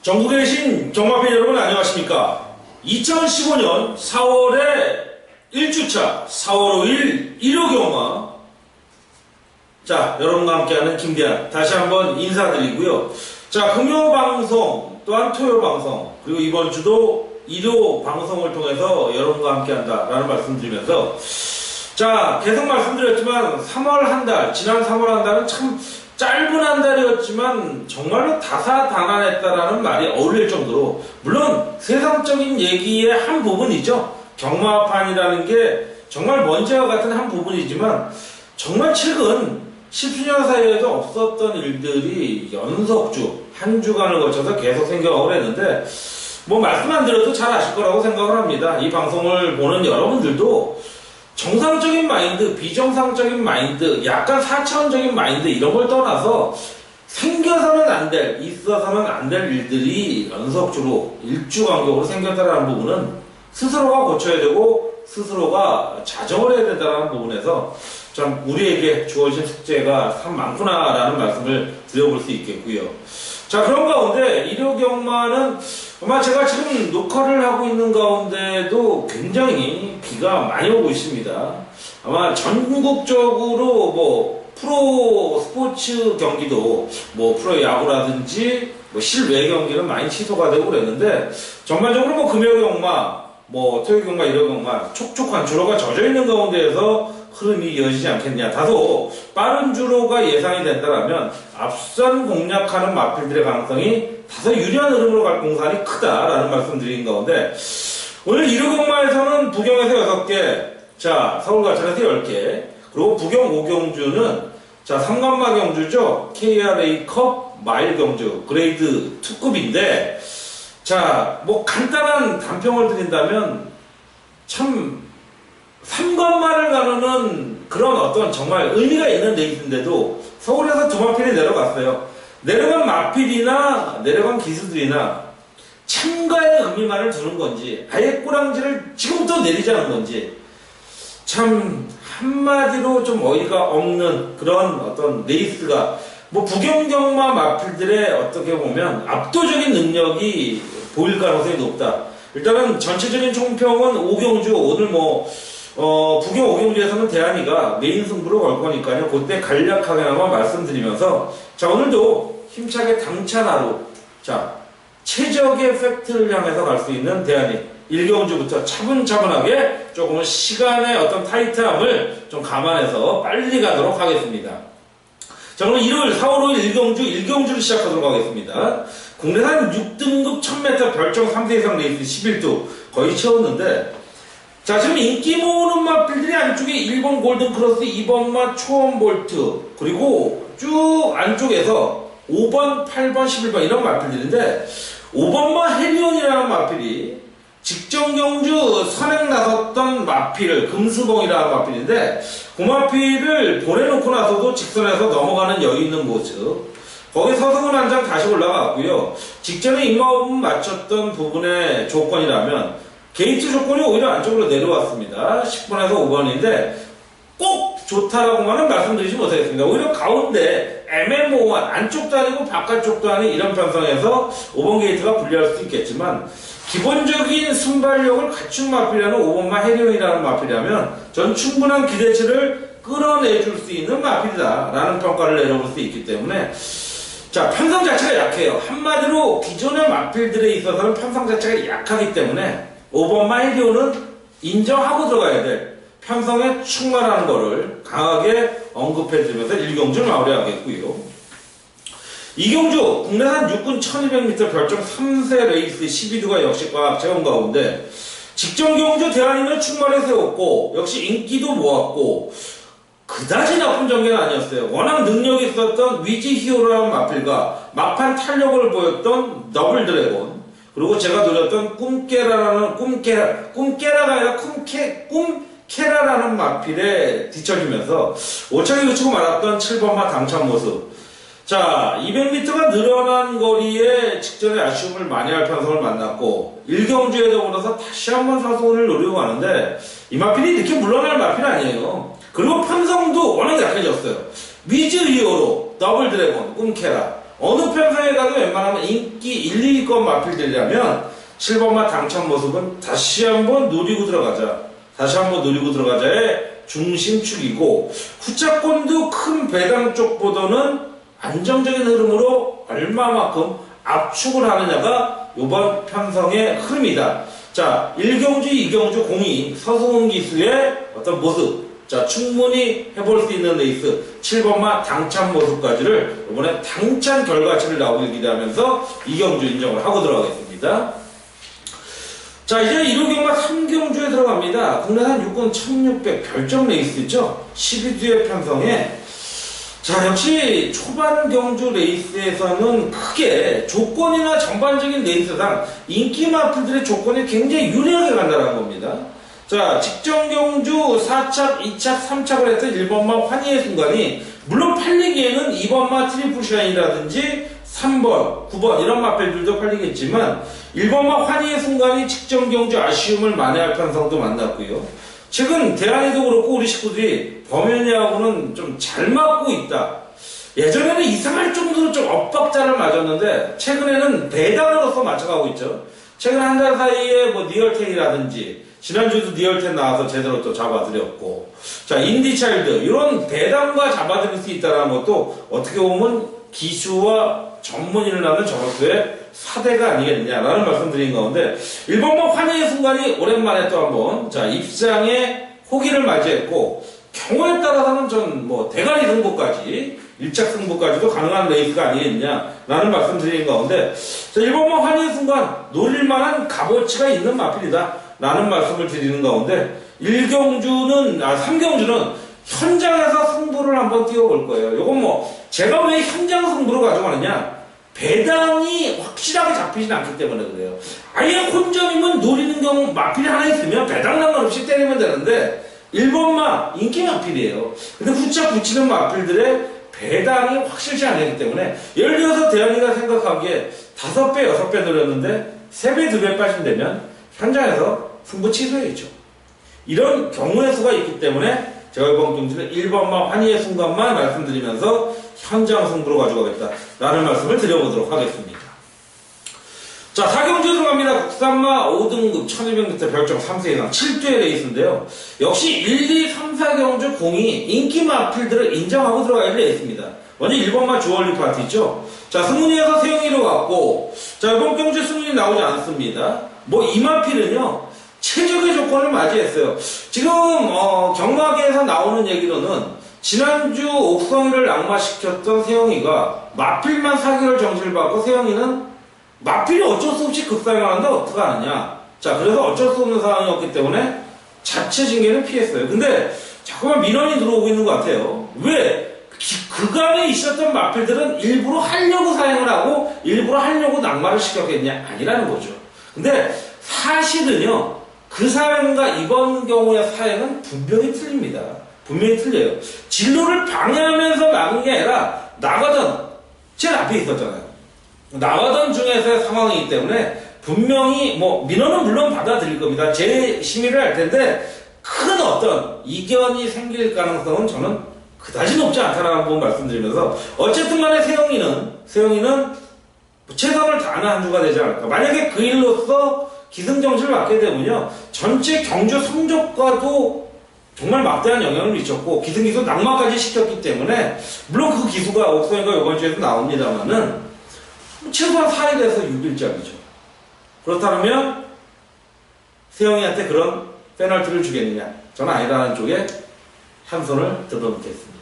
전국에 계신 정마팬 여러분 안녕하십니까? 2015년 4월의 1주차 4월 5일 일요경마, 자, 여러분과 함께하는 김대한 다시 한번 인사드리고요. 자, 금요방송 또한 토요방송 그리고 이번 주도 일요 방송을 통해서 여러분과 함께한다 라는 말씀 드리면서, 자, 계속 말씀드렸지만 3월 한 달, 지난 3월 한 달은 참 짧은 한 달이었지만 정말로 다사다난했다라는 말이 어울릴 정도로, 물론 세상적인 얘기의 한 부분이죠. 경마판이라는 게 정말 먼지와 같은 한 부분이지만 정말 최근 10수년 사이에도 없었던 일들이 연속주 한 주간을 거쳐서 계속 생겨나고 했는데, 뭐 말씀 안 드려도 잘 아실 거라고 생각을 합니다. 이 방송을 보는 여러분들도 정상적인 마인드, 비정상적인 마인드, 약간 4차원적인 마인드 이런 걸 떠나서 생겨서는 안 될, 있어서는 안 될 일들이 연속주로 일주 간격으로 생겼다는 부분은 스스로가 고쳐야 되고 스스로가 자정을 해야 된다는 부분에서 참 우리에게 주어진 숙제가 참 많구나라는 말씀을 드려볼 수 있겠고요. 자, 그런 가운데 일요경마는 아마 제가 지금 녹화를 하고 있는 가운데도 굉장히 비가 많이 오고 있습니다. 아마 전국적으로 뭐 프로 스포츠 경기도, 뭐 프로 야구라든지 뭐 실외 경기는 많이 취소가 되고 그랬는데, 전반적으로 뭐 금요경마, 뭐 토요경마, 일요경마 촉촉한 주로가 젖어 있는 가운데에서 흐름이 이어지지 않겠냐. 다소 빠른 주로가 예상이 된다면 앞선 공략하는 마필들의 가능성이 다소 유리한 흐름으로 갈 공산이 크다라는 말씀 드린 가운데, 오늘 일요경마에서는 부경에서 6개, 자, 서울과천에서 10개, 그리고 부경 5경주는 자, 3관마 경주죠. KRA컵 마일 경주 그레이드 2급인데, 자, 뭐 간단한 단평을 드린다면 참 3관마를 가르는 그런 어떤 정말 의미가 있는 레이스인데도 서울에서 두 마필이 내려갔어요. 내려간 마필이나 내려간 기수들이나 참가의 의미만을 두는 건지 아예 꼬랑지를 지금부터 내리자는 건지, 참 한마디로 좀 어이가 없는 그런 어떤 레이스가, 뭐 부경경마 마필들의 어떻게 보면 압도적인 능력이 보일 가능성이 높다. 일단은 전체적인 총평은 5경주, 오늘 뭐 부경 5경주에서는 대한이가 메인 승부로 걸 거니까요. 그때 간략하게나마 말씀드리면서, 자, 오늘도 힘차게 당찬 하루, 자, 최적의 팩트를 향해서 갈 수 있는 대한이 1경주부터 차분차분하게 조금은 시간의 어떤 타이트함을 좀 감안해서 빨리 가도록 하겠습니다. 자, 그럼 일요일 4월 5일 1경주를 시작하도록 하겠습니다. 국내산 6등급 1000m 별정 3세 이상 레이스 11두 거의 채웠는데, 자, 지금 인기 모으는 마필들이 안쪽에 1번 골든크로스, 2번마 초원볼트, 그리고 쭉 안쪽에서 5번, 8번, 11번 이런 마필들인데, 5번마 해리온이라는 마필이 직전 경주 선행 나섰던 마필을, 금수봉이라는 마필인데, 그 마필을 보내놓고 나서도 직선에서 넘어가는 여유 있는 모습, 거기 서승은 한 장 다시 올라갔고요. 직전에 입마법 맞췄던 부분의 조건이라면 게이트 조건이 오히려 안쪽으로 내려왔습니다. 10번에서 5번인데 꼭 좋다라고만은 말씀드리지 못하겠습니다. 오히려 가운데 애매모호한, 안쪽도 아니고 바깥쪽도 아닌 이런 편성에서 5번 게이트가 불리할 수 있겠지만, 기본적인 순발력을 갖춘 마필이라는 5번마 해리온이라는 마필이라면 전 충분한 기대치를 끌어내줄 수 있는 마필이다라는 평가를 내려볼 수 있기 때문에, 자, 편성 자체가 약해요. 한마디로 기존의 마필들에 있어서는 편성 자체가 약하기 때문에 5번마 해리온은 인정하고 들어가야 될 편성에 충만한 거를 강하게 언급해드리면서 1경주를 마무리하겠고요. 2경주 국내산 육군 1200m 별정 3세 레이스 12두가 역시 꽉 채운 가운데, 직전 경주 대한이는 충만히 세웠고 역시 인기도 모았고 그다지 나쁜 전개는 아니었어요. 워낙 능력이 있었던 위지 히어로라는 마필과 막판 탄력을 보였던 더블 드래곤, 그리고 제가 노렸던 꿈깨라가 아니라 꿈캐라라는 마필에 뒤처지면서 5차게 그치고 말았던 7번마 당찬 모습. 자, 200m가 늘어난 거리에 직전에 아쉬움을 많이 할 편성을 만났고 1경주에 더불어서 다시 한번 사소운을 노리고 가는데, 이 마필이 이렇게 물러날 마필이 아니에요. 그리고 편성도 워낙 약해졌어요. 위즈 히어로, 더블 드래곤, 꿈캐라, 어느 편성에 가도 웬만하면 인기 1, 2위권 마필들이라면 7번마 당첨 모습은 다시 한번 노리고 들어가자의 중심축이고, 후차권도 큰 배당 쪽보다는 안정적인 흐름으로 얼마만큼 압축을 하느냐가 이번 편성의 흐름이다. 자, 1경주, 2경주 공이 서승훈 기수의 어떤 모습, 자, 충분히 해볼 수 있는 레이스 7번마 당첨 모습까지를 이번에 당찬 결과치를 나오길 기대하면서 2경주 인정을 하고 들어가겠습니다. 자, 이제 1호경마 3경주에 들어갑니다. 국내산 6권 1600 별정 레이스 있죠? 12주의 편성에. 자, 역시 초반 경주 레이스에서는 크게 조건이나 전반적인 레이스상 인기 마필들의 조건이 굉장히 유리하게 간다는 겁니다. 자, 직전 경주 4착, 2착, 3착을 했던 1번마 환희의 순간이 물론 팔리기에는 2번마 트리플샤인이라든지 3번, 9번 이런 마필들도 팔리겠지만 1번마 환희의 순간이 직전 경주 아쉬움을 만회할 편성도 만났고요. 최근 대한이도 그렇고 우리 식구들이 범현이하고는 좀 잘 맞고 있다. 예전에는 이상할 정도로 좀 엇박자를 맞았는데 최근에는 배당으로서 맞춰가고 있죠. 최근 한 달 사이에 뭐 니얼텐이라든지 지난주에도 니얼텐 나와서 제대로 또 잡아드렸고, 자, 인디차일드 이런 배당과 잡아드릴 수 있다는 것도 어떻게 보면 기수와 전문인을 낳는 저로서의 사대가 아니겠느냐라는 말씀드린 가운데 1번마 환희의 순간이 오랜만에 또 한번 자 입상의 호기를 맞이했고, 경우에 따라서는 전 뭐 대가리 승부까지 1착 승부까지도 가능한 레이스가 아니겠냐라는 말씀드린 가운데, 자 1번마 환희의 순간 노릴만한 값어치가 있는 마필이다 라는 말씀을 드리는 가운데 3경주는 현장에서 승부를 한번 띄워볼 거예요. 요건 뭐 제가 왜 현장 승부로 가져가느냐, 배당이 확실하게 잡히진 않기 때문에 그래요. 아예 혼점이면 노리는 경우 마필이 하나 있으면 배당 상관없이 때리면 되는데 1번마 인기 마필이에요. 근데 후차 붙이는 마필들의 배당이 확실치 않기 때문에, 예를 들어서 대현이가 생각하기에 5배, 6배 노렸는데 3배, 2배 빠진다면 현장에서 승부 취소해야죠. 이런 경우의 수가 있기 때문에 제가 이번 경주는 1번마 환희의 순간만 말씀드리면서 현장 승부로 가져가겠다 라는 말씀을 드려보도록 하겠습니다. 자, 4경주에 들어갑니다. 국산마 5등급 1200m 별정 3세 이상 7주의 레이스인데요. 역시 1, 2, 3, 4경주 공이 인기 마필들을 인정하고 들어갈 레이스입니다. 먼저 1번마 주얼리 파티 있죠. 자, 승훈이에서 세영이로 갔고, 자, 이번 경주 승훈이 나오지 않습니다. 뭐 이 마필은요 최적의 조건을 맞이했어요. 지금 경마계에서 나오는 얘기로는 지난주 옥성이를 낙마시켰던 세영이가 마필만 4개월 정지를 받고, 세영이는 마필이 어쩔 수 없이 급상승하는데 어떡하느냐. 자, 그래서 어쩔 수 없는 상황이었기 때문에 자체 징계는 피했어요. 근데 자꾸만 민원이 들어오고 있는 것 같아요. 왜? 그간에 있었던 마필들은 일부러 하려고 사행을 하고 일부러 하려고 낙마를 시켰겠냐? 아니라는 거죠. 근데 사실은요, 그 사행과 이번 경우의 사행은 분명히 틀립니다. 분명히 틀려요. 진로를 방해하면서 막은 게 아니라 나가던, 제일 앞에 있었잖아요. 나가던 중에서의 상황이기 때문에 분명히 뭐 민원은 물론 받아들일 겁니다. 제 심의를 할 텐데 큰 어떤 이견이 생길 가능성은 저는 그다지 높지 않다라는 부분 말씀드리면서, 어쨌든 간에 세영이는 최선을 다하는 한 주가 되지 않을까. 만약에 그 일로서 기승정지를 받게 되면요, 전체 경주 성적과도 정말 막대한 영향을 미쳤고 기승기수 낙마까지 시켰기 때문에, 물론 그 기수가 옥성이가 이번 주에도 나옵니다만은 최소한 4일에서 6일짜리죠. 그렇다면 세영이한테 그런 페널티를 주겠느냐? 저는 아니라는 쪽에 한 손을 들어놓겠습니다.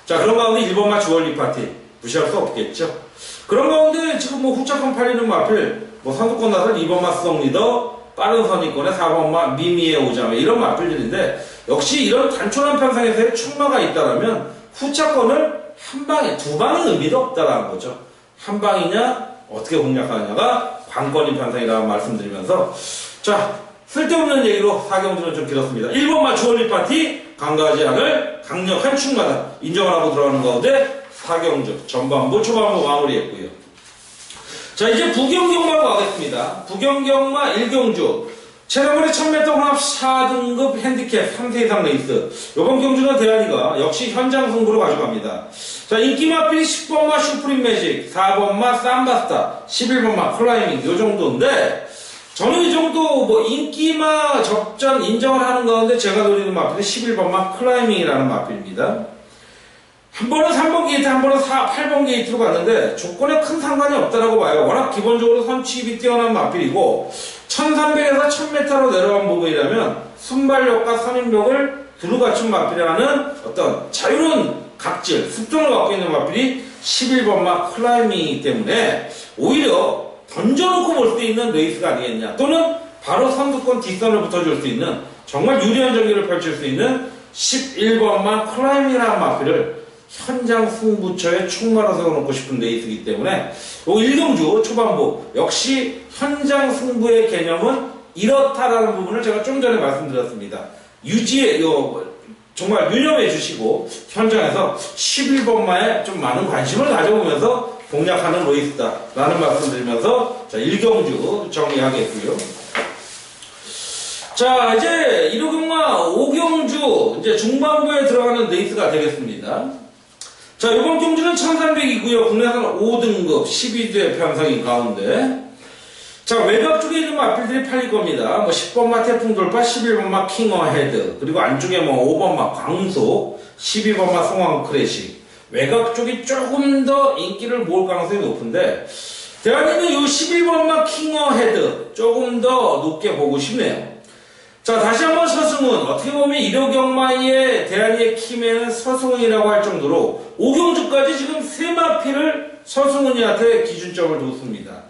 자, 그런 가운데 1번마 주얼리 파티 무시할 수 없겠죠. 그런 가운데 지금 뭐 후차권 팔리는 마필, 뭐 선두권 나선 2번마 수성리더, 빠른 선입권에 4번마 미미의 오자매, 이런 마필들인데, 역시 이런 단촐한 편성에서의 충마가 있다라면 후차권을 한 방에, 두 방의 의미도 없다라는 거죠. 한 방이냐 어떻게 공략하느냐가 관건인 편성이라고 말씀드리면서, 자, 쓸데없는 얘기로 4경주는 좀 길었습니다. 1번마 주얼리 파티 강가지항을 강력한 충마다 인정을 하고 들어가는 가운데 4경주 전반부 초반부 마무리했고요. 자, 이제 부경경마로 가겠습니다. 부경경마 1경주 지난번에 1000m 혼합 4등급 핸디캡 3세 이상 레이스, 이번 경주는 대한이가 역시 현장 승부로 가져갑니다. 자, 인기 마필이 10번마 슈프림 매직, 4번마 삼바스타, 11번마 클라이밍 요 정도인데 저는 이 정도 뭐 인기마 적전 인정을 하는 가운데 제가 노리는 마필은 11번마 클라이밍이라는 마필입니다. 한 번은 3번 게이트, 한 번은 8번 게이트로 갔는데 조건에 큰 상관이 없다라고 봐요. 워낙 기본적으로 선취입이 뛰어난 마필이고 1300에서 1000m로 내려간 부분이라면 순발력과 선인력을 두루 갖춘 마필이라는 어떤 자유로운 각질, 습성을 갖고 있는 마필이 11번마 클라이밍이기 때문에 오히려 던져놓고 볼 수 있는 레이스가 아니겠냐, 또는 바로 선두권 뒷선을 붙어줄 수 있는 정말 유리한 경기를 펼칠 수 있는 11번마 클라이밍이라는 마필을 현장 승부처에 총말아 세워놓고 싶은 레이스이기 때문에 이 1경주 초반부 역시 현장 승부의 개념은 이렇다라는 부분을 제가 좀 전에 말씀드렸습니다. 정말 유념해 주시고 현장에서 11번마에 좀 많은 관심을 가져보면서 공략하는 레이스다 라는 말씀 드리면서 자, 1경주 정리하겠고요. 자, 이제 1호경마 5경주 이제 중반부에 들어가는 레이스가 되겠습니다. 자, 이번 경주는 1300이고요. 국내산 5등급 12대 편성인 가운데 자, 외곽 쪽에 있는 마필들이 팔릴 겁니다. 뭐 10번마 태풍 돌파, 11번마 킹어 헤드, 그리고 안쪽에 뭐 5번마 광속, 12번마 송황 크래식. 외곽 쪽이 조금 더 인기를 모을 가능성이 높은데 대한민국 이 11번마 킹어 헤드 조금 더 높게 보고 싶네요. 자, 다시 한번 서승훈. 어떻게 보면 1호경마의 대한이의 키맨은 서승훈이라고 할 정도로 5경주까지 지금 3마필을 서승훈이한테 기준점을 뒀습니다.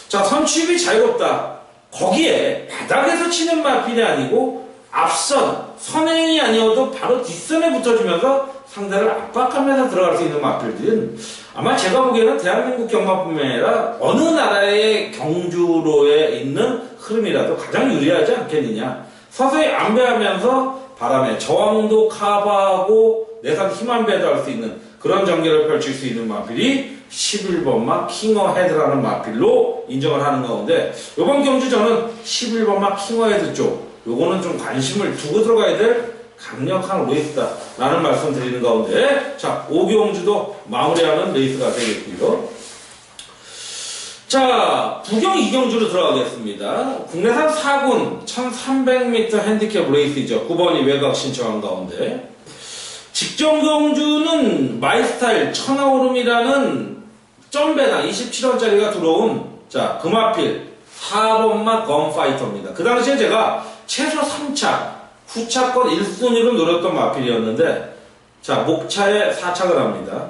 자, 선취입이 자유롭다. 거기에 바닥에서 치는 마필이 아니고 앞선, 선행이 아니어도 바로 뒷선에 붙어주면서 상대를 압박하면서 들어갈 수 있는 마필들은 아마 제가 보기에는 대한민국 경마뿐만 아니라 어느 나라의 경주로에 있는 흐름이라도 가장 유리하지 않겠느냐. 서서히 안배하면서 바람에 저항도 커버하고 내상 힘 안배도 할 수 있는 그런 전개를 펼칠 수 있는 마필이 11번마 킹어 헤드라는 마필로 인정을 하는 가운데 이번 경주 저는 11번마 킹어 헤드 쪽 요거는 좀 관심을 두고 들어가야 될 강력한 레이스다 라는 말씀 드리는 가운데 자, 5경주도 마무리하는 레이스가 되겠고요. 자, 부경 2경주로 들어가겠습니다. 국내산 4군 1300m 핸디캡 레이스이죠. 9번이 외곽 신청한 가운데 직전 경주는 마이스타일 천하오름이라는 점배당 27원짜리가 들어온 자, 금화필 4번마 건파이터입니다. 그 당시에 제가 최소 3차 후차권 1순위로 노렸던 마필이었는데 자, 목차에 4착을 합니다.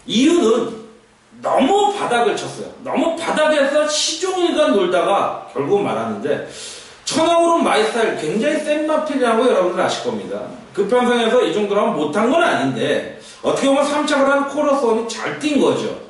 이유는 너무 바닥을 쳤어요. 너무 바닥에서 시종일관 놀다가 결국 말았는데 천하오름 마이스타일 굉장히 센 마필이라고 여러분들 아실 겁니다. 그 편성에서 이 정도로 하면 못한 건 아닌데 어떻게 보면 3착을 한 코러스원이 잘 뛴 거죠.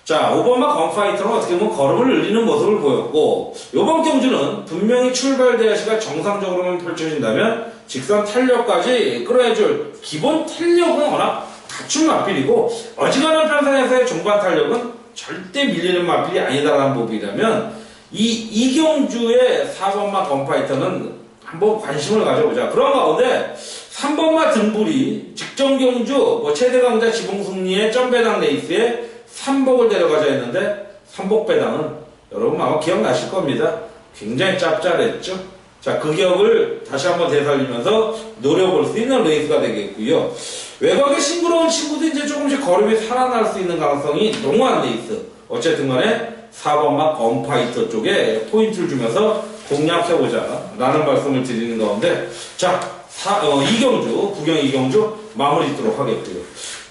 자, 5번마 건파이터는 어떻게 보면 걸음을 늘리는 모습을 보였고 이번 경주는 분명히 출발 대시가 정상적으로만 펼쳐진다면 직선 탄력까지 끌어내줄 기본 탄력은 워낙 갖춘 마필이고 어지간한 편성에서의 중반 탄력은 절대 밀리는 마필이 아니다라는 부분이라면 이 경주의 4번마 건파이터는 한번 관심을 가져보자. 그런 가운데 3번마 등불이 직전 경주 뭐 최대 강자 지붕 승리의 점배당 레이스에 3복을 데려가자 했는데 3복 배당은 여러분 아마 기억나실 겁니다. 굉장히 짭짤했죠. 자, 그 기억을 다시 한번 되살리면서 노려볼 수 있는 레이스가 되겠고요. 외곽에 싱그러운 친구도 이제 조금씩 걸음이 살아날 수 있는 가능성이 농후한 레이스. 어쨌든 간에 4번마 건파이터 쪽에 포인트를 주면서 공략해보자 라는 말씀을 드리는 가운데 자, 2경주, 부경 2경주 마무리 짓도록 하겠고요.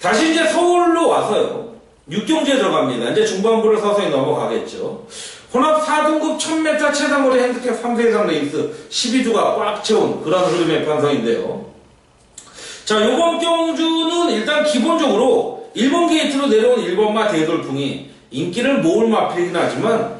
다시 이제 서울로 와서요. 6경주에 들어갑니다. 이제 중반부를 서서히 넘어가겠죠. 혼합 4등급 1000m 최단거리 핸디캡 3세 이상 레이스 12주가 꽉 채운 그런 흐름의 편성인데요. 자, 요번 경주는 일단 기본적으로 1번 게이트로 내려온 1번마 대돌풍이 인기를 모을 마필이긴 하지만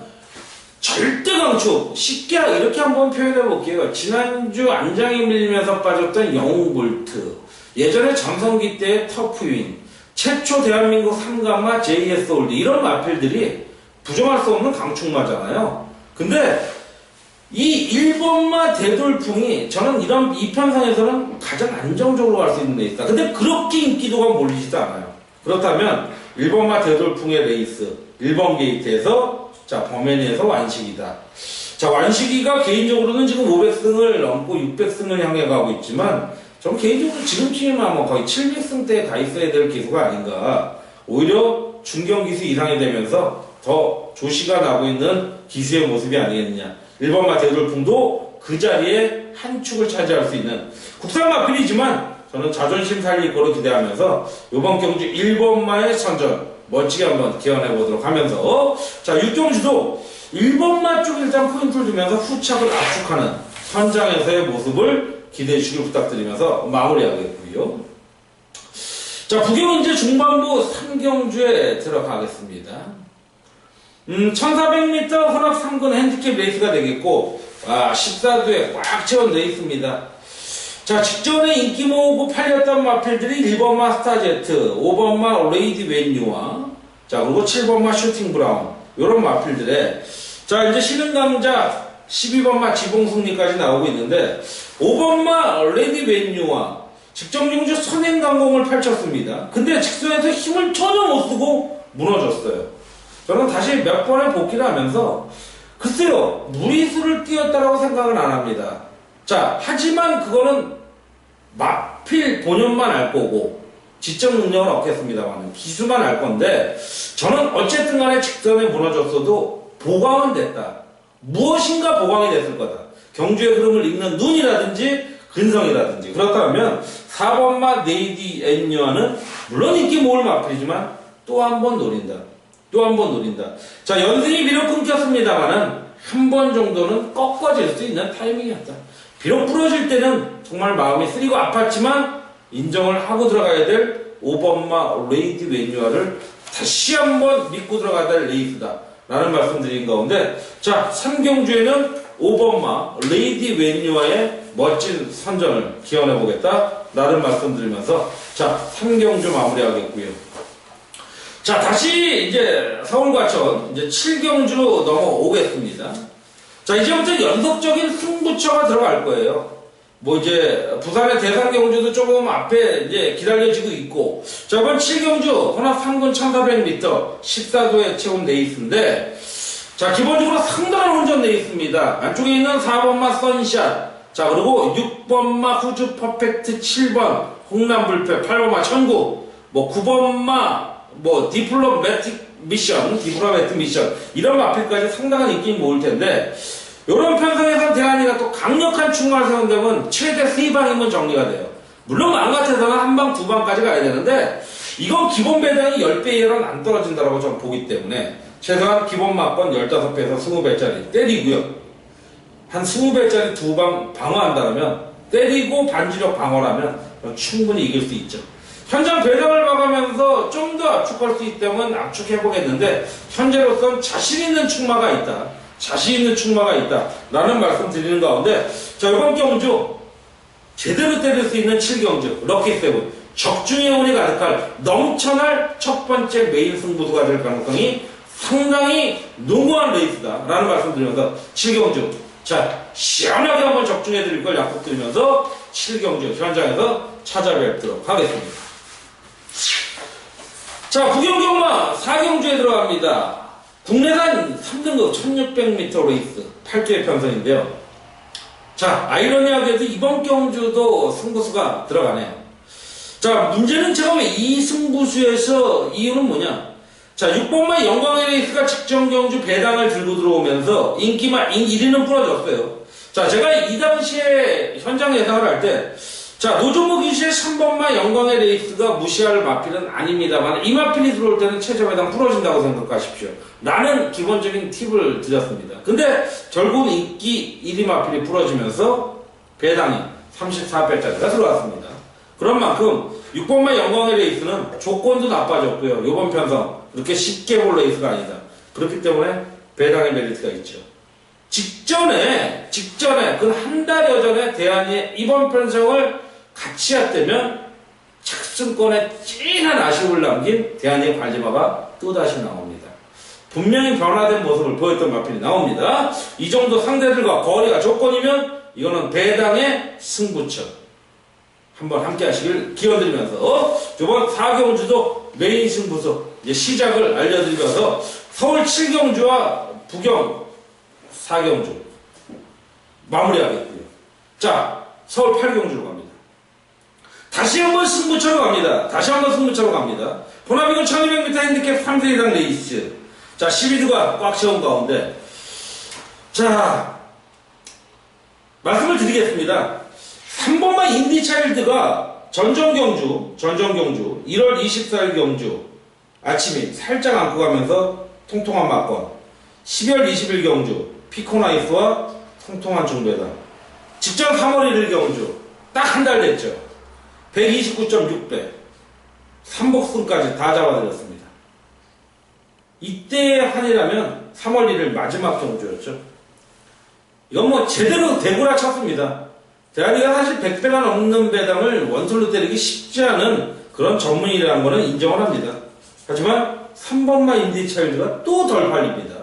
절대 강축, 쉽게 이렇게 한번 표현해 볼게요. 지난주 안장이 밀리면서 빠졌던 영웅볼트, 예전에 전성기 때의 터프윈, 최초 대한민국 3간마 JS 올드 이런 마필들이 부정할 수 없는 강축마잖아요. 근데 이 1번마 대돌풍이 저는 이 편성에서는 가장 안정적으로 갈 수 있는 레이스다. 근데 그렇게 인기도가 몰리지도 않아요. 그렇다면 1번마 대돌풍의 레이스 1번 게이트에서 자 범앤리에서 완식이다. 자 완식이가 개인적으로는 지금 500승을 넘고 600승을 향해 가고 있지만 전 개인적으로 지금쯤이면 뭐 거의 700승대에 가 있어야 될 기수가 아닌가. 오히려 중견기수 이상이 되면서 더 조시가 나고 있는 기수의 모습이 아니겠느냐. 1번마 대돌풍도 그 자리에 한 축을 차지할 수 있는 국산 마필이지만 저는 자존심 살릴 거로 기대하면서 이번 경주 1번마의 선전 멋지게 한번 기원해 보도록 하면서 자 6경주도 1번마 쪽 일단 포인트를 주면서 후착을 압축하는 선장에서의 모습을 기대해 주시길 부탁드리면서 마무리하겠고요. 자, 부경은 이제 중반부 3경주에 들어가겠습니다. 1400m 혼합 3군 핸디캡 레이스가 되겠고, 14도에 꽉 채워져 있습니다. 자, 직전에 인기 모으고 팔렸던 마필들이 1번마 스타제트, 5번마 레이디 웬유와, 자, 그리고 7번마 슈팅 브라운, 요런 마필들의, 자, 이제 신흥 남자 12번마 지봉승리까지 나오고 있는데, 5번마 레이디 웬유와 직전 경주 선행강공을 펼쳤습니다. 근데 직선에서 힘을 전혀 못 쓰고 무너졌어요. 저는 다시 몇 번의 복귀를 하면서 글쎄요 무리수를 띄었다라고 생각은 안 합니다. 자 하지만 그거는 마필 본연만 알 거고 지적 능력은 없겠습니다만 기수만 알 건데 저는 어쨌든 간에 직선에 무너졌어도 보강은 됐다. 무엇인가 보강이 됐을 거다. 경주의 흐름을 읽는 눈이라든지 근성이라든지 그렇다면 4번마 네이디 앤유아는 물론 인기 모을 마필이지만 또 한 번 노린다. 또 한 번 노린다. 자 연승이 비록 끊겼습니다만은 한 번 정도는 꺾어질 수 있는 타이밍이었다. 비록 부러질 때는 정말 마음이 쓰리고 아팠지만 인정을 하고 들어가야 될 5번마 레이디 웬유아를 다시 한번 믿고 들어가야 될 레이스다. 라는 말씀 드린 가운데 자 3경주에는 5번마 레이디 웬유아의 멋진 선전을 기원해 보겠다 라는 말씀 드리면서 자 3경주 마무리하겠고요. 자 다시 이제 서울과천 이제 7경주로 넘어오겠습니다. 자 이제부터 연속적인 승부처가 들어갈 거예요. 뭐 이제 부산의 대상경주도 조금 앞에 이제 기다려지고 있고 자 이번 7경주 혼합 3군 1400m 14도에 채운 레이스인데 자 기본적으로 상당한 혼전 레이스입니다. 안쪽에 있는 4번마 선샷 자 그리고 6번마 후주 퍼펙트 7번 홍남불패 8번마 천구 뭐 9번마 뭐 디플로매틱 미션 이런 마필까지 상당한 인기 모을 텐데 요런 편성에서 대한이가 또 강력한 충마를 세운다면 최대 3방이면 정리가 돼요. 물론 마음 같아서는 한 방, 두 방까지 가야 되는데 이건 기본 배당이 10배 이하로는 안 떨어진다고 저는 보기 때문에 최소한 기본 막번 15배에서 20배짜리 때리고요. 한 20배짜리 두 방 방어한다면 때리고 반지력 방어라면 충분히 이길 수 있죠. 현장 배당을 봐가면서 좀 더 압축할 수 있다면 압축해보겠는데 현재로선 자신 있는 충마가 있다. 자신 있는 충마가 있다. 라는 말씀 드리는 가운데 자 이번 경주 제대로 때릴 수 있는 7경주 럭키세븐 적중의 운이 가득할 넘쳐날 첫 번째 메인 승부수가 될 가능성이 상당히 농후한 레이스다. 라는 말씀 드리면서 7경주 자 시원하게 한번 적중해 드릴 걸 약속드리면서 7경주 현장에서 찾아뵙도록 하겠습니다. 자, 부경경마 4경주에 들어갑니다. 국내산 3등급 1600m 레이스 8조의 편성인데요. 자, 아이러니하게도 이번 경주도 승부수가 들어가네요. 자, 문제는 처음에 이 승부수에서 이유는 뭐냐? 자, 6번마 영광의 레이스가 직전 경주 배당을 들고 들어오면서 인기만 1위는 부러졌어요. 자, 제가 이 당시에 현장 예상을 할 때 자, 노종목 이시의 3번마 영광의 레이스가 무시할 마필은 아닙니다만 이 마필이 들어올 때는 최저 배당 부러진다고 생각하십시오. 라는 기본적인 팁을 드렸습니다. 근데 결국은 인기 1위 마필이 부러지면서 배당이 34배짜리가 들어왔습니다. 그런 만큼 6번마 영광의 레이스는 조건도 나빠졌고요. 이번 편성 그렇게 쉽게 볼 레이스가 아니다. 그렇기 때문에 배당의 메리트가 있죠. 직전에 그 한 달여 전에 대한이 이번 편성을 같이 했다면 착승권에 찐한 아쉬움을 남긴 대한의 관리마가 또다시 나옵니다. 분명히 변화된 모습을 보였던 마필이 나옵니다. 이 정도 상대들과 거리가 조건이면 이거는 배당의 승부처 한번 함께 하시길 기원드리면서 이번 4경주도 메인 승부수 이제 시작을 알려드리면서 서울 7경주와 부경 4경주 마무리하겠고요. 자, 서울 8경주로 갑니다. 다시 한번 승부처로 갑니다. 보나비군 1200m 핸디캡 3세 이상 레이스. 자, 12두가 꽉 채운 가운데. 자, 말씀을 드리겠습니다. 3번마 인디차일드가 전정경주 1월 24일 경주 아침에 살짝 안고 가면서 통통한 막건. 12월 20일 경주 피코나이스와 통통한 중배당. 직전 3월 1일 경주 딱 한 달 됐죠. 129.6배 3복승까지 다 잡아드렸습니다. 이때 한이라면 3월 1일 마지막 경주였죠. 이건 뭐 제대로 대구라 쳤습니다. 대한이가 사실 100배가 넘는 배당을 원툴로 때리기 쉽지 않은 그런 전문이라는 거는 인정을 합니다. 하지만 3번마 인디차일드가 또 덜 팔립니다.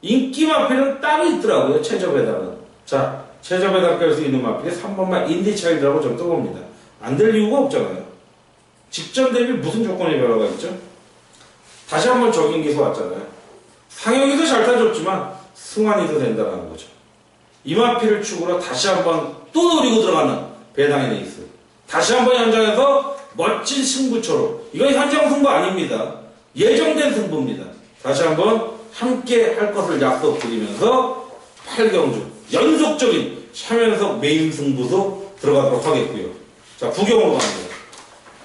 인기 마필은 따로 있더라고요. 최저 배당은. 자, 최저 배당 깰 수 있는 마필이 3번마 인디차일드라고 좀 떠봅니다. 안 될 이유가 없잖아요. 직전 대비 무슨 조건이 변화가 있죠? 다시 한번 적인기수 왔잖아요. 상혁이도 잘 타줬지만 승환이도 된다는 거죠. 이마피를 축으로 다시 한번 또 노리고 들어가는 배당의 레이스. 다시 한번 현장에서 멋진 승부처로. 이건 현장 승부 아닙니다. 예정된 승부입니다. 다시 한번 함께 할 것을 약속드리면서 8경주 연속적인 참여연석 메인 승부도 들어가도록 하겠고요. 자, 부경으로 갑니다.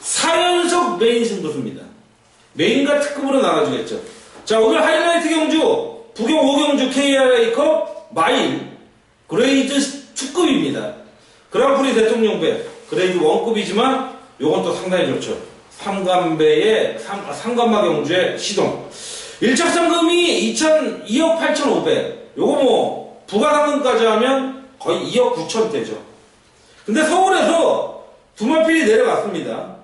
4연속 메인 승부수입니다. 메인과 특급으로 나눠주겠죠. 자, 오늘 하이라이트 경주 부경 5경주 KRA컵 마일 그레이드 2급입니다. 그랑프리 대통령배 그레이드 1급이지만 요건 또 상당히 좋죠. 상관마 경주의 시동. 일착상금이 2억 8,500. 요거 뭐 부가상금까지 하면 거의 2억 9천대죠. 근데 서울에서 두 마필이 내려갔습니다.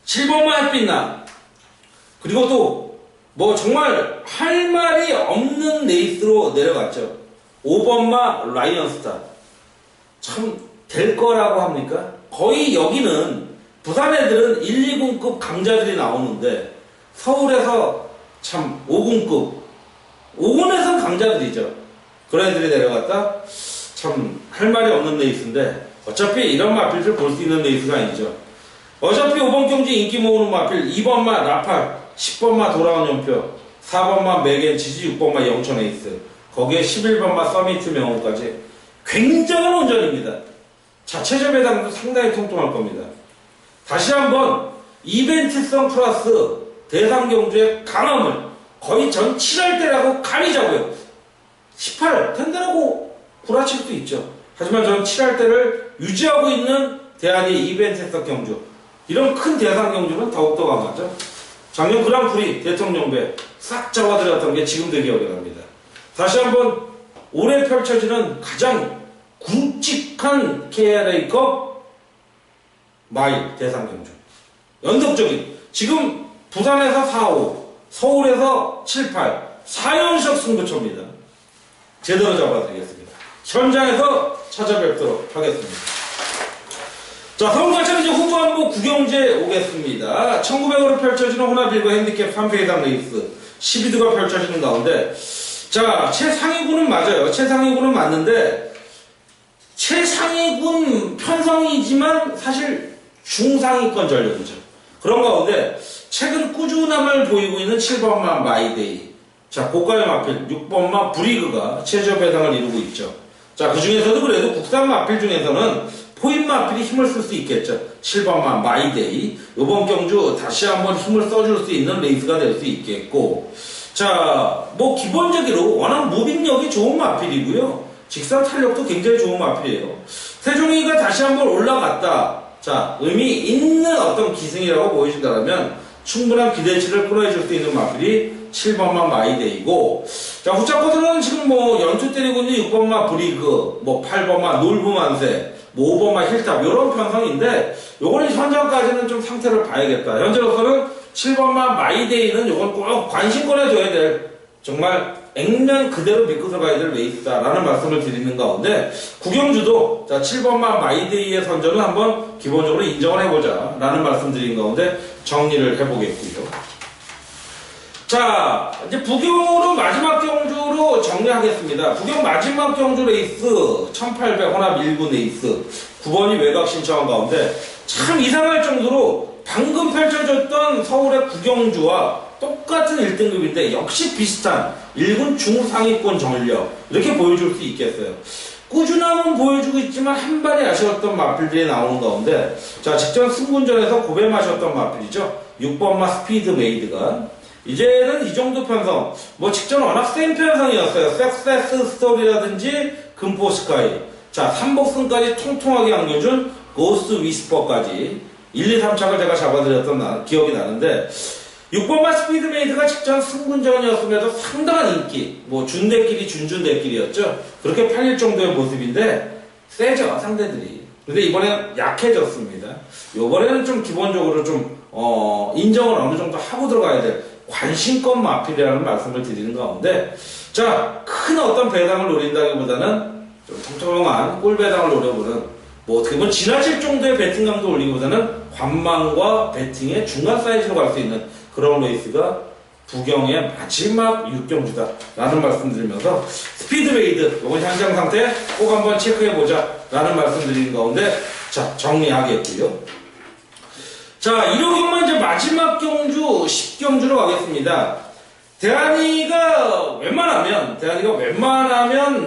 7번마 햇빛나 그리고 또 뭐 정말 할 말이 없는 레이스로 내려갔죠. 5번마 라이언스타. 참 될 거라고 합니까? 거의 여기는 부산 애들은 1, 2군급 강자들이 나오는데 서울에서 참 5군급 5군에선 강자들이죠. 그런 애들이 내려갔다. 참 할 말이 없는 레이스인데 어차피 이런 마필들 볼 수 있는 레이스가 아니죠. 어차피 5번 경주 인기 모으는 마필 2번마 라팔 10번마 돌아온 연표 4번마 맥앤치즈 6번마 영천 에이스 거기에 11번마 서미트 명호까지 굉장한 온전입니다. 자체적 배당도 상당히 통통할 겁니다. 다시 한번 이벤트성 플러스 대상 경주의 강함을 거의 전 7할 때라고 감히 잡고요. 18 텐데라고 구라칠 수도 있죠. 하지만 저는 7할 때를 유지하고 있는 대한의 이벤트성 경주 이런 큰 대상 경주는 더욱더 강하죠. 작년 그랑프리 대통령배 싹 잡아들였던 게 지금도 기억이 납니다. 다시 한번 올해 펼쳐지는 가장 굵직한 KRA컵 마일 대상 경주 연속적인 지금 부산에서 4, 5 서울에서 7, 8 4연속 승부처입니다. 제대로 잡아드리겠습니다. 현장에서 찾아뵙도록 하겠습니다. 자, 서울관찰 이제 후반부 구경제 오겠습니다. 1900으로 펼쳐지는 호나빌고 핸디캡 3세 이상 레이스 12두가 펼쳐지는 가운데 자, 최상위군은 맞아요. 최상위군은 맞는데 최상위군 편성이지만 사실 중상위권 전력이죠. 그런 가운데 최근 꾸준함을 보이고 있는 7번마 마이데이 자, 고가의 마필 6번마 브리그가 최저 배당을 이루고 있죠. 자, 그 중에서도 그래도 국산 마필 중에서는 포인 마필이 힘을 쓸 수 있겠죠. 7번마 마이데이 이번 경주 다시 한번 힘을 써줄 수 있는 레이스가 될 수 있겠고 자, 뭐 기본적으로 워낙 무빙력이 좋은 마필이고요. 직선 탄력도 굉장히 좋은 마필이에요. 세종이가 다시 한번 올라갔다. 자, 의미 있는 어떤 기승이라고 보여준다면 충분한 기대치를 끌어줄 수 있는 마필이 7번마 마이데이고 자, 후차코드는 지금 뭐 연투 때리고 있는 6번마 브리그 뭐 8번마 놀부만세 뭐 5번마 힐탑 이런 편성인데 요거는 현장까지는 좀 상태를 봐야겠다. 현재로서는 7번마 마이데이는 요건 꼭 관심권에 줘야 될 정말 액면 그대로 믿고 들어가야 될 레이스다라는 말씀을 드리는 가운데 구경주도 자 7번마 마이데이의 선전은 한번 기본적으로 인정을 해보자 라는 말씀 드린 가운데 정리를 해보겠고요. 자, 이제 부경으로 마지막 경주로 정리하겠습니다. 부경 마지막 경주 레이스 1800 혼합 1군 레이스 9번이 외곽 신청한 가운데 참 이상할 정도로 방금 펼쳐졌던 서울의 구경주와 똑같은 1등급인데 역시 비슷한 1군 중상위권 전력 이렇게 보여줄 수 있겠어요. 꾸준함은 보여주고 있지만 한 발이 아쉬웠던 마필들이 나오는 가운데 자, 직전 승군전에서 고배마셨던 마필이죠. 6번마 스피드 메이드가 이제는 이 정도 편성, 뭐 직전 워낙 센 편성이었어요. 석세스 스토리라든지 금포 스카이. 자, 3복승까지 통통하게 안겨준 고스트 위스퍼까지 1, 2, 3착을 제가 잡아드렸던 기억이 나는데 6번마 스피드메이드가 직전 승군전이었음에도 상당한 인기, 뭐 준대끼리 준준대끼리였죠. 그렇게 팔릴 정도의 모습인데 세죠, 상대들이. 근데 이번에는 약해졌습니다. 이번에는 좀 기본적으로 좀 인정을 어느 정도 하고 들어가야 될 관심권 마필이라는 말씀을 드리는 가운데 자, 큰 어떤 배당을 노린다기보다는 좀 통통한 꿀 배당을 노려보는 뭐 어떻게 보면 지나칠 정도의 배팅감도 올리기보다는 관망과 배팅의 중간 사이즈로 갈 수 있는 그런 레이스가 부경의 마지막 6경주다 라는 말씀 드리면서 스피드메이드 이번 현장 상태 꼭 한번 체크해보자 라는 말씀 드리는 가운데 자, 정리하겠고요. 자, 1호경만 이제 마지막 경주 10경주로 가겠습니다. 대한이가 웬만하면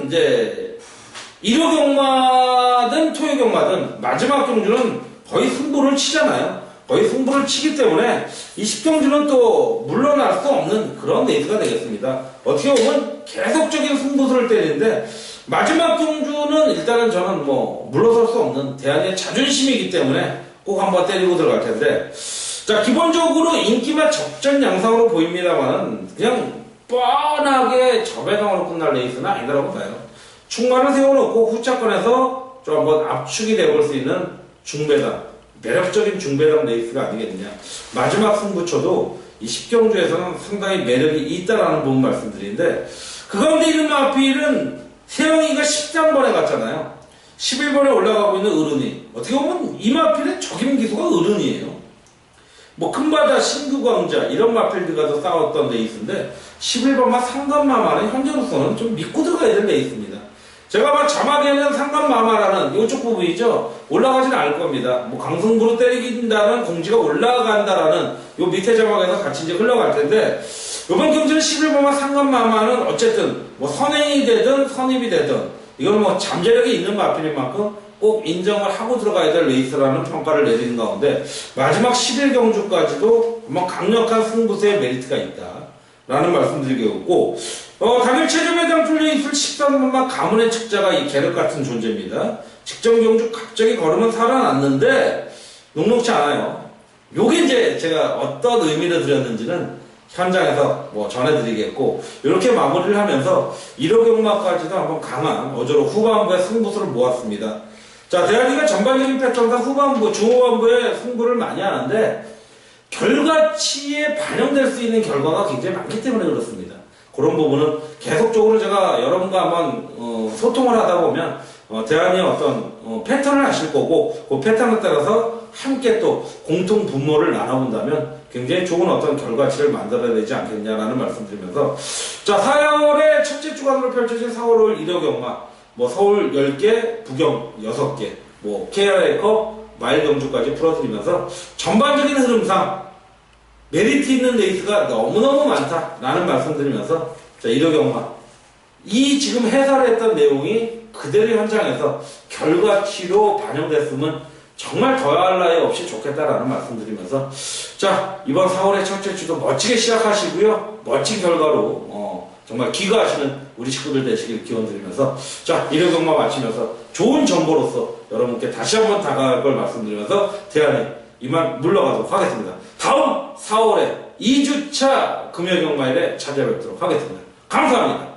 이제 1호경마든 토요경마든 마지막 경주는 거의 승부를 치잖아요. 거의 승부를 치기 때문에 이 10경주는 또 물러날 수 없는 그런 레이스가 되겠습니다. 어떻게 보면 계속적인 승부수를 때리는데 마지막 경주는 일단은 저는 뭐 물러설 수 없는 대한이의 자존심이기 때문에 꼭 한번 때리고 들어갈 텐데 자, 기본적으로 인기만 적절 양상으로 보입니다만 그냥 뻔하게 저배당으로 끝날 레이스는 아니라고 봐요. 충만을 세워놓고 후차권에서 좀 한번 압축이 돼볼 수 있는 중배당, 매력적인 중배당 레이스가 아니겠느냐. 마지막 승부처도 이 10경주에서는 상당히 매력이 있다라는 부분 말씀드리는데 그 가운데 있는 마필은 세영이가 13번에 갔잖아요. 11번에 올라가고 있는 어른이 어떻게 보면 이 마필의 적임 기수가 어른이에요. 뭐 큰바다, 신규광자 이런 마필들과 도 싸웠던 레이스인데 11번마 상간마마는 현재로서는 좀 믿고 들어가야 될 레이스입니다. 제가 막 자막에는 상간마마라는 이쪽 부분이죠. 올라가지는 않을 겁니다. 뭐 강승부로 때리긴다는 공지가 올라간다라는 요 밑에 자막에서 같이 이제 흘러갈 텐데 이번 경기는 11번마 상간마마는 어쨌든 뭐 선행이 되든 선입이 되든 이건 뭐 잠재력이 있는 마필인 만큼 꼭 인정을 하고 들어가야 될 레이스라는 평가를 내리는 가운데 마지막 11경주까지도 한번 강력한 승부수의 메리트가 있다 라는 말씀드리겠고 당일 최저배당 뚫려 있을 13번만 가문의 측자가 이 계륵 같은 존재입니다. 직전 경주 갑자기 걸으면 살아났는데 녹록치 않아요. 요게 이제 제가 어떤 의미를 드렸는지는 현장에서 뭐 전해드리겠고 이렇게 마무리를 하면서 1호 경마까지도 한번 강한 어제로 후반부에 승부수를 모았습니다. 자, 대한이가 전반적인 패턴상 후반부, 중후반부에 승부를 많이 하는데 결과치에 반영될 수 있는 결과가 굉장히 많기 때문에 그렇습니다. 그런 부분은 계속적으로 제가 여러분과 한번 소통을 하다 보면 대한이의 어떤 패턴을 아실 거고 그 패턴에 따라서 함께 또 공통 분모를 나눠본다면 굉장히 좋은 어떤 결과치를 만들어야 되지 않겠냐라는 말씀드리면서 자, 4월에 첫째 주간으로 펼쳐진 4월 5일 1호 경마 뭐 서울 10개, 부경 6개, 뭐 KRA컵 마일 경주까지 풀어드리면서 전반적인 흐름상 메리트 있는 레이스가 너무너무 많다라는 말씀드리면서 자, 1호 경마 이 지금 해설했던 내용이 그대로 현장에서 결과치로 반영됐으면 정말 더할 나위 없이 좋겠다라는 말씀드리면서 자, 이번 4월의 첫째 주도 멋지게 시작하시고요. 멋진 결과로 정말 기거하시는 우리 식구들 되시길 기원드리면서 자, 1호 경마 마치면서 좋은 정보로서 여러분께 다시 한번 다가갈 걸 말씀드리면서 대안에 이만 물러가도록 하겠습니다. 다음 4월에 2주차 금요경마일에 찾아뵙도록 하겠습니다. 감사합니다.